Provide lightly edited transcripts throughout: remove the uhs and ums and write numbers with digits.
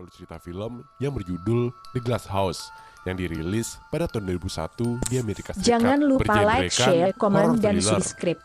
alur cerita film yang berjudul The Glass House yang dirilis pada tahun 2001 di Amerika Serikat. Jangan lupa like, share, komen, dan thriller. subscribe.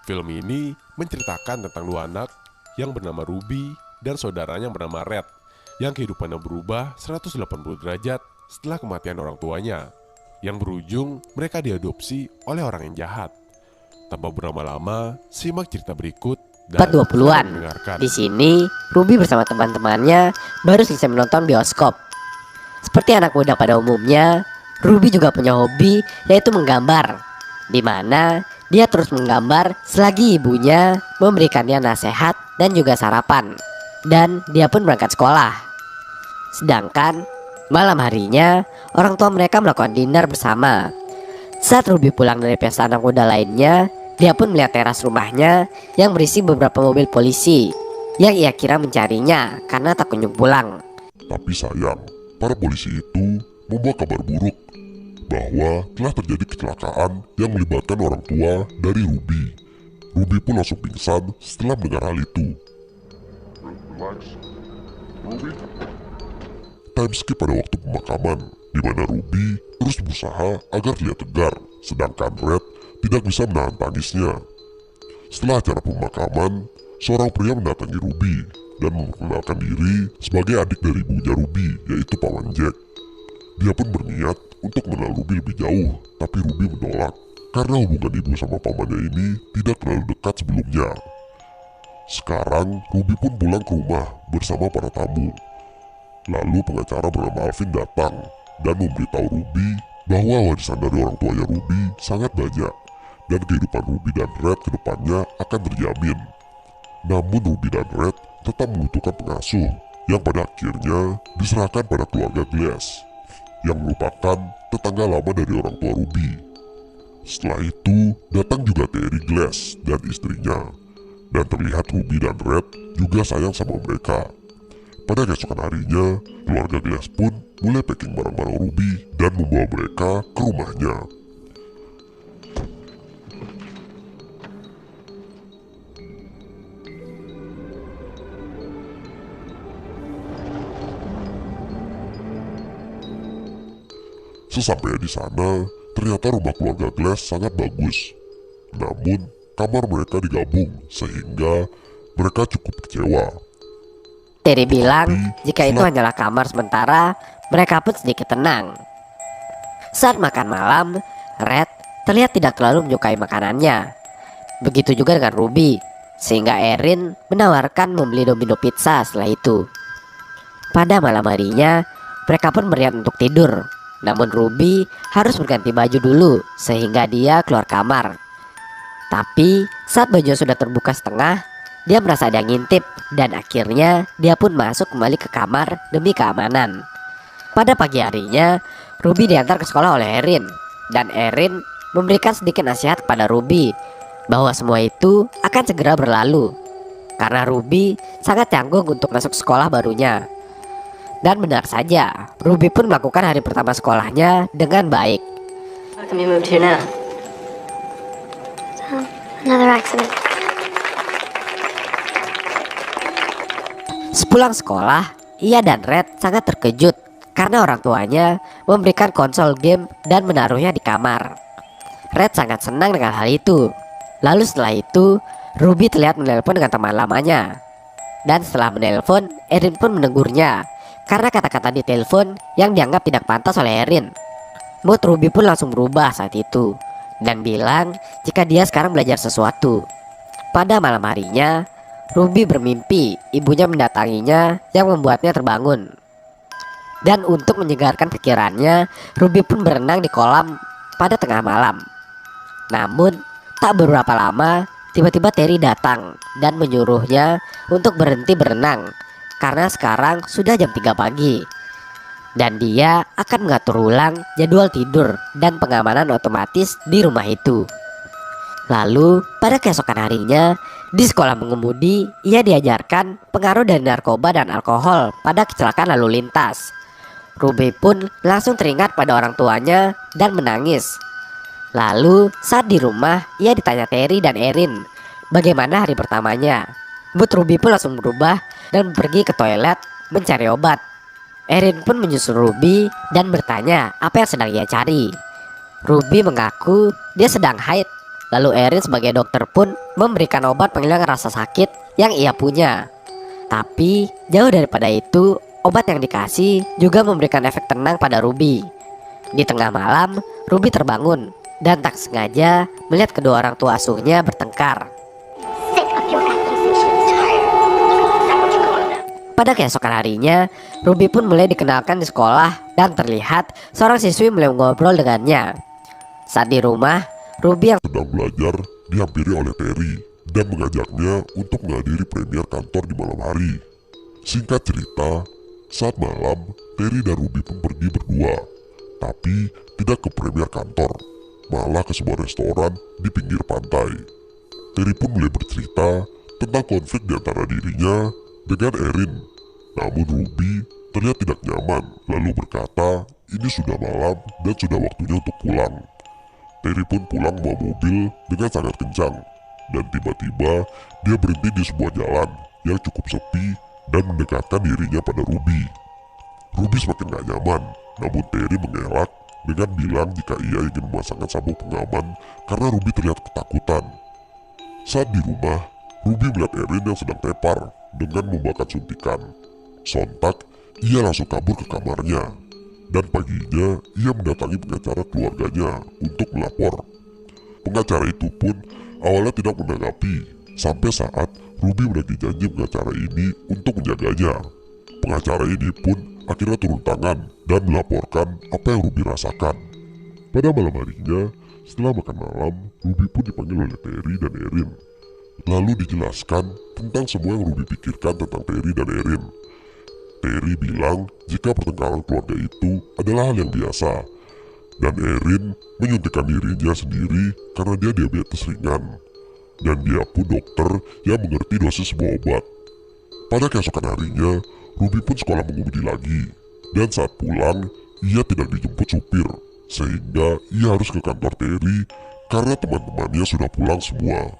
Film ini menceritakan tentang dua anak yang bernama Ruby dan saudaranya yang bernama Red yang kehidupannya berubah 180 derajat setelah kematian orang tuanya, yang berujung mereka diadopsi oleh orang yang jahat. Tanpa berlama-lama, simak cerita berikut dan 20-an. Di sini, Ruby bersama teman-temannya baru selesai menonton bioskop. Seperti anak muda pada umumnya, Ruby juga punya hobi, yaitu menggambar, di mana dia terus menggambar selagi ibunya memberikannya nasihat dan juga sarapan. Dan dia pun berangkat sekolah. Sedangkan malam harinya, orang tua mereka melakukan dinner bersama. Saat Ruby pulang dari pesta anak muda lainnya, dia pun melihat teras rumahnya yang berisi beberapa mobil polisi yang ia kira mencarinya karena tak kunjung pulang. Tapi sayang, para polisi itu membawa kabar buruk bahwa telah terjadi kecelakaan yang melibatkan orang tua dari Ruby. Ruby pun langsung pingsan setelah mendengar hal itu. Time skip pada waktu pemakaman, di mana Ruby terus berusaha agar terlihat tegar, sedangkan Red tidak bisa menahan tangisnya. Setelah acara pemakaman, seorang pria mendatangi Ruby dan memperkenalkan diri sebagai adik dari ibunya Ruby, yaitu Paman Jack. Dia pun berniat untuk mengenal Ruby lebih jauh, tapi Ruby menolak karena hubungan ibu sama pamannya ini tidak terlalu dekat sebelumnya. Sekarang Ruby pun pulang ke rumah bersama para tamu. Lalu pengacara bernama Alvin datang dan memberitahu Ruby bahwa warisan dari orang tuanya Ruby sangat banyak dan kehidupan Ruby dan Red ke depannya akan terjamin. Namun Ruby dan Red tetap membutuhkan pengasuh yang pada akhirnya diserahkan pada keluarga Glass yang merupakan tetangga lama dari orang tua Ruby. Setelah itu datang juga Terry Glass dan istrinya, dan terlihat Ruby dan Red juga sayang sama mereka. Pada keesokan harinya, keluarga Glass pun mulai packing barang-barang Ruby dan membawa mereka ke rumahnya. Sesampainya di sana, ternyata rumah keluarga Glass sangat bagus. Namun, kamar mereka digabung sehingga mereka cukup kecewa. Terry bilang jika itu hanyalah kamar sementara, mereka pun sedikit tenang. Saat makan malam, Red terlihat tidak terlalu menyukai makanannya. Begitu juga dengan Ruby, sehingga Erin menawarkan membeli Domino pizza setelah itu. Pada malam harinya, mereka pun berniat untuk tidur. Namun Ruby harus berganti baju dulu sehingga dia keluar kamar. Tapi saat bajunya sudah terbuka setengah, dia merasa ada yang ngintip dan akhirnya dia pun masuk kembali ke kamar demi keamanan. Pada pagi harinya, Ruby diantar ke sekolah oleh Erin dan Erin memberikan sedikit nasihat kepada Ruby bahwa semua itu akan segera berlalu karena Ruby sangat canggung untuk masuk sekolah barunya. Dan benar saja, Ruby pun melakukan hari pertama sekolahnya dengan baik. Have you moved here now? Another accident. Sepulang sekolah, ia dan Red sangat terkejut karena orang tuanya memberikan konsol game dan menaruhnya di kamar. Red sangat senang dengan hal itu. Lalu setelah itu, Ruby terlihat menelpon dengan teman lamanya. Dan setelah menelpon, Erin pun menegurnya karena kata-kata di telepon yang dianggap tidak pantas oleh Erin. Mood Ruby pun langsung berubah saat itu dan bilang jika dia sekarang belajar sesuatu. Pada malam harinya, Ruby bermimpi ibunya mendatanginya yang membuatnya terbangun. Dan untuk menyegarkan pikirannya, Ruby pun berenang di kolam pada tengah malam. Namun, tak beberapa lama, tiba-tiba Terry datang dan menyuruhnya untuk berhenti berenang karena sekarang sudah jam 3 pagi. Dan dia akan mengatur ulang jadwal tidur dan pengamanan otomatis di rumah itu. Lalu, pada keesokan harinya, di sekolah mengemudi, ia diajarkan pengaruh dari narkoba dan alkohol pada kecelakaan lalu lintas. Ruby pun langsung teringat pada orang tuanya dan menangis. Lalu, saat di rumah, ia ditanya Terry dan Erin bagaimana hari pertamanya. Mood Ruby pun langsung berubah dan pergi ke toilet mencari obat. Erin pun menyusul Ruby dan bertanya apa yang sedang ia cari. Ruby mengaku dia sedang haid. Lalu Erin sebagai dokter pun memberikan obat penghilang rasa sakit yang ia punya. Tapi jauh daripada itu, obat yang dikasih juga memberikan efek tenang pada Ruby. Di tengah malam, Ruby terbangun dan tak sengaja melihat kedua orang tua asuhnya bertengkar. Pada keesokan harinya, Ruby pun mulai dikenalkan di sekolah dan terlihat seorang siswi mulai ngobrol dengannya. Saat di rumah, Ruby yang sedang belajar dihampiri oleh Terry dan mengajaknya untuk menghadiri premier kantor di malam hari. Singkat cerita, saat malam, Terry dan Ruby pun pergi berdua, tapi tidak ke premier kantor, malah ke sebuah restoran di pinggir pantai. Terry pun mulai bercerita tentang konflik di antara dirinya dengan Erin. Namun Ruby terlihat tidak nyaman, lalu berkata ini sudah malam dan sudah waktunya untuk pulang. Terry pun pulang membawa mobil dengan sangat kencang, dan tiba-tiba dia berhenti di sebuah jalan yang cukup sepi dan mendekatkan dirinya pada Ruby. Ruby semakin gak nyaman, namun Terry mengelak dengan bilang jika ia ingin memasangkan sabuk pengaman karena Ruby terlihat ketakutan. Saat di rumah, Ruby melihat Erin yang sedang tepar dengan membawakan suntikan. Sontak, ia langsung kabur ke kamarnya. Dan paginya, ia mendatangi pengacara keluarganya untuk melapor. Pengacara itu pun awalnya tidak menanggapi, sampai saat Ruby menagih janji pengacara ini untuk menjaganya. Pengacara ini pun akhirnya turun tangan dan melaporkan apa yang Ruby rasakan. Pada malam harinya, setelah makan malam, Ruby pun dipanggil oleh Terry dan Erin. Lalu dijelaskan tentang semua yang Ruby pikirkan tentang Terry dan Erin. Terry bilang jika pertengkaran keluarga itu adalah hal yang biasa, dan Erin menyuntikkan dirinya sendiri karena dia diabetes ringan, dan dia pun dokter yang mengerti dosis sebuah obat. Pada keesokan harinya, Ruby pun sekolah mengemudi lagi, dan saat pulang, ia tidak dijemput supir, sehingga ia harus ke kantor Terry karena teman-temannya sudah pulang semua.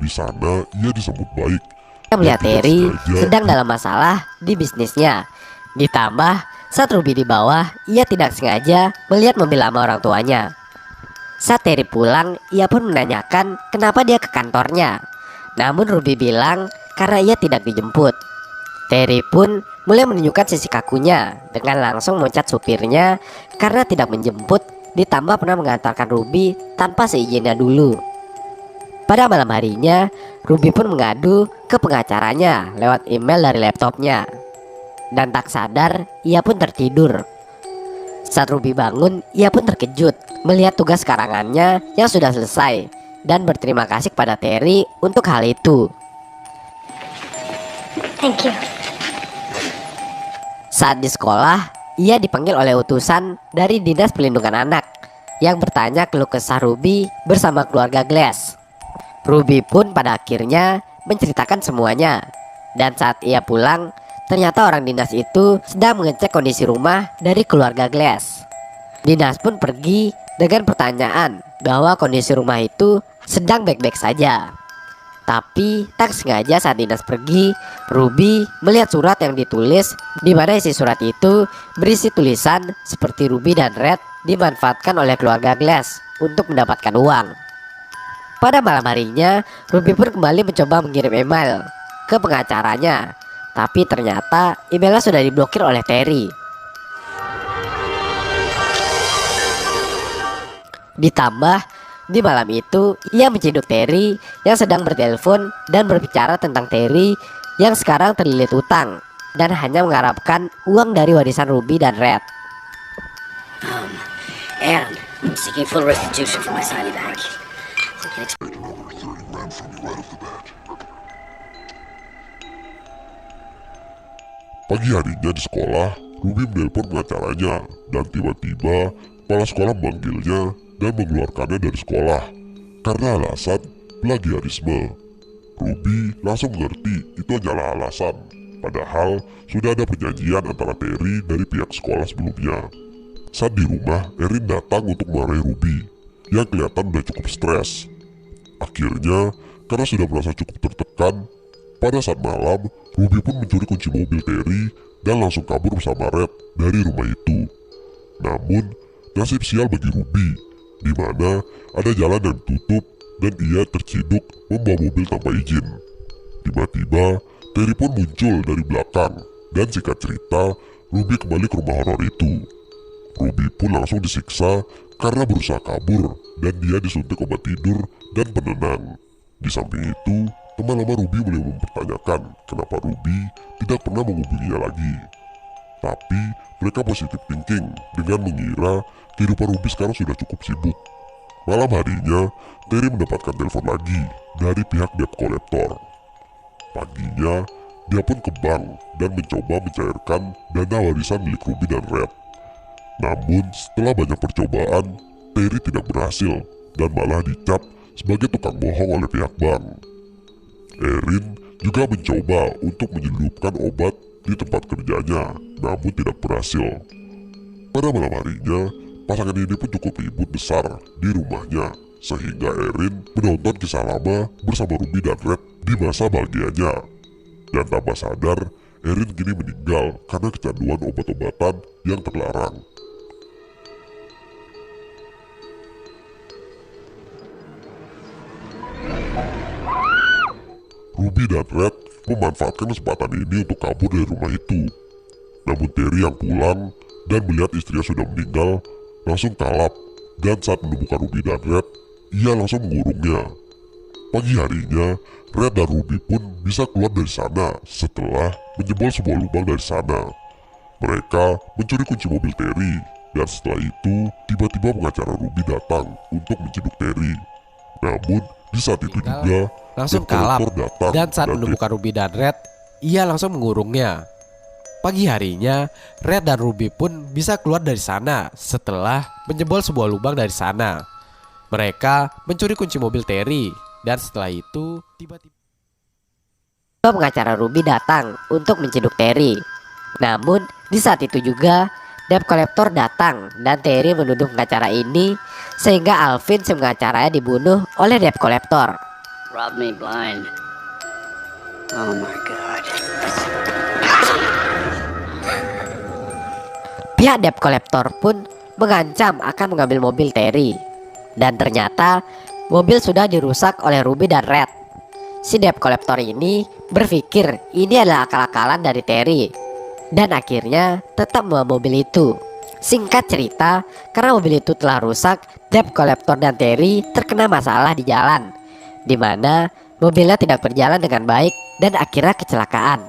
Di sana, ia disambut baik. Ia melihat Terry sedang dalam masalah di bisnisnya. Ditambah, saat Ruby di bawah, ia tidak sengaja melihat mobil lama orang tuanya. Saat Terry pulang, ia pun menanyakan kenapa dia ke kantornya. Namun Ruby bilang karena ia tidak dijemput. Terry pun mulai menunjukkan sisi kakunya dengan langsung memecat supirnya karena tidak menjemput, ditambah pernah mengantarkan Ruby tanpa seizinnya dulu. Pada malam harinya, Ruby pun mengadu ke pengacaranya lewat email dari laptopnya. Dan tak sadar, ia pun tertidur. Saat Ruby bangun, ia pun terkejut melihat tugas karangannya yang sudah selesai dan berterima kasih kepada Terry untuk hal itu. Thank you. Saat di sekolah, ia dipanggil oleh utusan dari Dinas Perlindungan Anak yang bertanya keluh kesah Ruby bersama keluarga Glass. Ruby pun pada akhirnya menceritakan semuanya. Dan saat ia pulang, ternyata orang dinas itu sedang mengecek kondisi rumah dari keluarga Glass. Dinas pun pergi dengan pertanyaan bahwa kondisi rumah itu sedang baik-baik saja. Tapi tak sengaja saat dinas pergi, Ruby melihat surat yang ditulis, di mana isi surat itu berisi tulisan seperti Ruby dan Red dimanfaatkan oleh keluarga Glass untuk mendapatkan uang. Pada malam harinya, Ruby pun kembali mencoba mengirim email ke pengacaranya, tapi ternyata emailnya sudah diblokir oleh Terry. Ditambah, di malam itu ia menciduk Terry yang sedang bertelepon dan berbicara tentang Terry yang sekarang terlilit utang dan hanya mengharapkan uang dari warisan Ruby dan Red. And I'm seeking full restitution for my signing back. Pagi harinya di sekolah, Ruby menelpon pengacaranya dan tiba-tiba kepala sekolah memanggilnya dan mengeluarkannya dari sekolah karena alasan plagiarisme. Ruby langsung mengerti itu hanyalah alasan, padahal sudah ada perjanjian antara Terry dari pihak sekolah sebelumnya. Saat di rumah, Erin datang untuk memarahi Ruby yang kelihatan udah cukup stres. Akhirnya, karena sudah merasa cukup tertekan, Pada saat malam, Ruby pun mencuri kunci mobil Terry dan langsung kabur bersama Red dari rumah itu. Namun, nasib sial bagi Ruby, di mana ada jalan yang tutup dan ia terciduk membawa mobil tanpa izin. Tiba-tiba, Terry pun muncul dari belakang dan singkat cerita, Ruby kembali ke rumah horor itu. Ruby pun langsung disiksa karena berusaha kabur dan dia disuntik obat tidur dan penenang. Di samping itu, teman-teman Ruby mulai mempertanyakan kenapa Ruby tidak pernah menghubunginya lagi. Tapi mereka positif thinking dengan mengira kehidupan Ruby sekarang sudah cukup sibuk. Malam harinya, Terry mendapatkan telepon lagi dari pihak debt collector. Paginya, dia pun ke bank dan mencoba mencairkan dana warisan milik Ruby dan Red. Namun setelah banyak percobaan, Terry tidak berhasil dan malah dicap sebagai tukang bohong oleh pihak bank. Erin juga mencoba untuk menyelundupkan obat di tempat kerjanya, namun tidak berhasil. Pada malam harinya, pasangan ini pun cukup ribut besar di rumahnya, sehingga Erin menonton kisah lama bersama Ruby dan Red di masa bahagianya. Dan tanpa sadar, Erin kini meninggal karena kecanduan obat-obatan yang terlarang. Ruby dan Red memanfaatkan kesempatan ini untuk kabur dari rumah itu. Namun Terry yang pulang dan melihat istrinya sudah meninggal langsung kalap, dan saat menemukan Ruby dan Red, ia langsung mengurungnya. Pagi harinya, Red dan Ruby pun bisa keluar dari sana setelah menjebol sebuah lubang dari sana. Mereka mencuri kunci mobil Terry, dan setelah itu tiba-tiba pengacara Ruby datang untuk menciduk Terry. Namun di saat itu juga langsung debt kalap, collector datang dan saat menemukan Ruby dan Red, ia langsung mengurungnya. Pagi harinya, Red dan Ruby pun bisa keluar dari sana setelah menjebol sebuah lubang dari sana. Mereka mencuri kunci mobil Terry, dan setelah itu tiba-tiba Pengacara Ruby datang untuk menciduk Terry. Namun di saat itu juga debt collector datang dan Terry menuduh pengacara ini, sehingga Alvin si pengacaranya dibunuh oleh debt collector. Rob me blind. Oh my god. Pihak debt collector pun mengancam akan mengambil mobil Terry. Dan ternyata mobil sudah dirusak oleh Ruby dan Red. Si debt collector ini berpikir ini adalah akal-akalan dari Terry, dan akhirnya tetap membawa mobil itu. Singkat cerita, karena mobil itu telah rusak, debt collector dan Terry terkena masalah di jalan, di mana mobilnya tidak berjalan dengan baik dan akhirnya kecelakaan.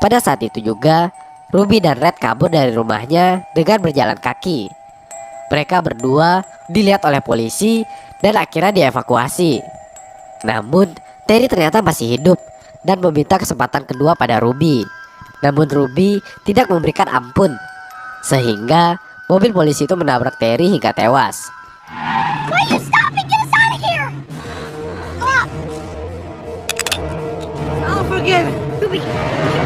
Pada saat itu juga, Ruby dan Red kabur dari rumahnya dengan berjalan kaki. Mereka berdua dilihat oleh polisi dan akhirnya dievakuasi. Namun, Terry ternyata masih hidup dan meminta kesempatan kedua pada Ruby. Namun Ruby tidak memberikan ampun, sehingga mobil polisi itu menabrak Terry hingga tewas. Will you stop and get us out of here? Stop! I'll forgive it.